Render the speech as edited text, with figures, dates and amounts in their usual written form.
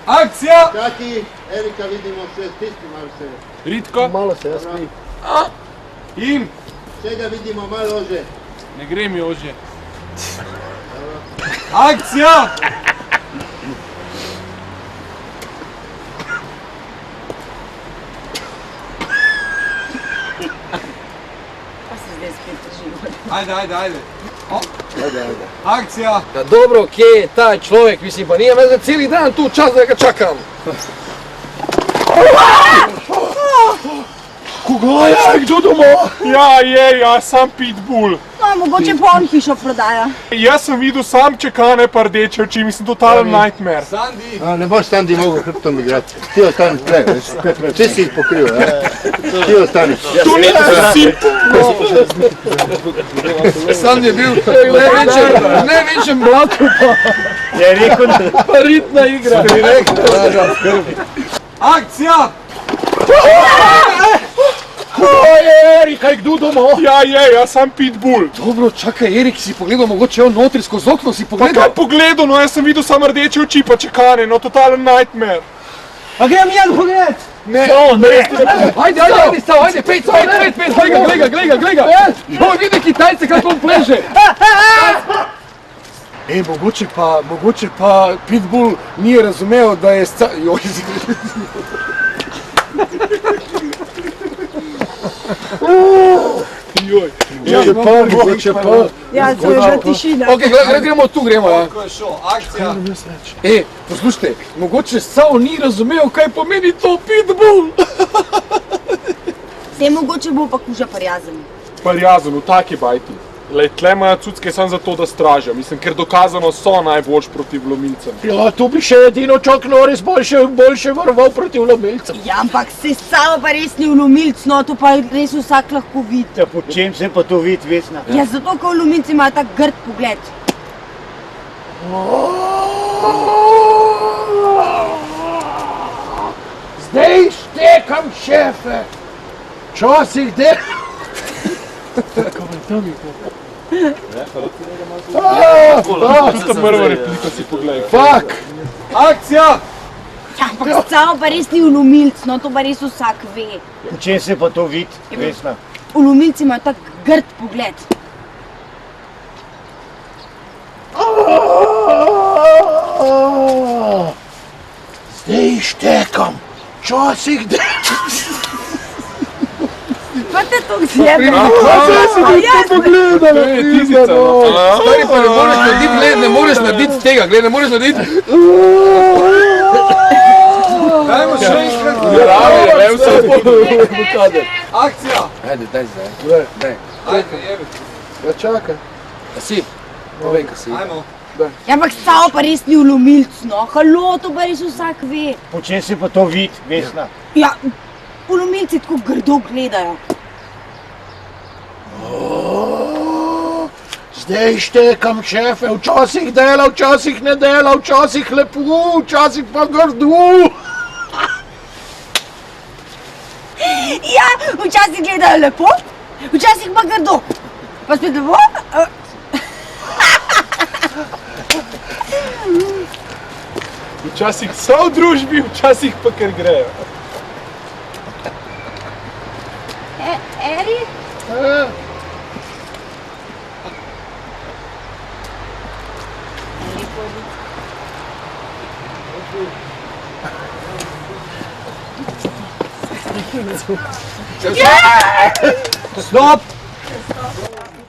Akcija! Čaki, Erika vidimo še stisti malo se. Ritko. Malo se jaz spi. In? Čega vidimo malo ože. Ne gre mi ože. Akcija! Pa se zdaj spet držimo. Ajde. Ajde. Akcija! Ja, dobro, kje je taj človek, mislim, pa nije me za cijeli dan tu čas da ga čakam. Koga je? Kdo doma? Ja, sam Pitbull. No, mogoče pa on hišo prodaja. Jaz sem videl sam čekane pa rdeče oči, mislim, totalen nightmare. Sandi! Ne boš Sandi mogel hrbtom igrati. Ti ostani tle, veš. Ti si jih pokril, ja. Ti ostani. To ni sip! Sandi je bil v največjem blatu pa. Je rekel, Pa ritna igra. Akcija! Erika, je kdo doma? Jaz sam Pitbull. Dobro, čakaj, Erik, si pogledal, mogoče on notri skozi okno si Pa pogledal. kaj pogledal, no jaz sem videl samo rdeče oči pa čekane, no totalen nightmare. A grem jaz pogled? Ne, Ajde, stav, ajde, pet, glej ga. Ovo vidi Kitajce kako on pleže. Mogoče pa Pitbull nije razumeo da je Mogoče pa. Ja, to je že tišina. Ok, gremo tu, ja. Ko je šel, akcija! Poslušajte, mogoče Saul ni razumel, kaj pomeni to Pitbull. Zdaj mogoče bo pa kuža parjazen. Parjazen, v taki bajti. Lej, tle imajo cucke samo zato, da stražijo, mislim, ker dokazano so najboljši proti vlomilcem. Ja, tu bi še edino Chuck Norris boljše varoval proti vlomilcem. Ja, ampak se samo pa res ni vlomilc, no, to pa res vsak lahko vidi. Ja, po čem se pa to vidi, Vesna? Ja, zato, ker vlomilci imajo tak grd pogled. Zdaj štekam, šefe. Včasih Tista prva replika si poglej. Fuck! Akcija! Ja, ampak samo pa res ni vlomilc, no, to pa res vsak ve. Po čem se pa to vidi, Vesna? Vlomilci imajo tak grd pogled. Zdaj štekam. Včasih Pa te to zjebe. Stari pa ne moreš narediti, gled, ne moreš narediti tega, gled, ne moreš narediti. Dajmo še enkrat! Akcija! Ajde, daj zdaj. Daj. Ajde, jebi. Ja, čakaj. A si? Povej, ka si. Ajmo. Ja, ampak samo pa res ni vlomilc, no. Halo, to pa res vsak ve. Po čem se pa to vidi, Vesna? Ja, vlomilci tako grdo gledajo. Zdaj štekam, šefe. Včasih dela, včasih ne dela, včasih lepo, včasih pa grdo. Ja, včasih gledajo lepo, včasih pa grdo. Pa spet lepo. Včasih so v družbi, včasih pa ker grejo. Erik? Stop!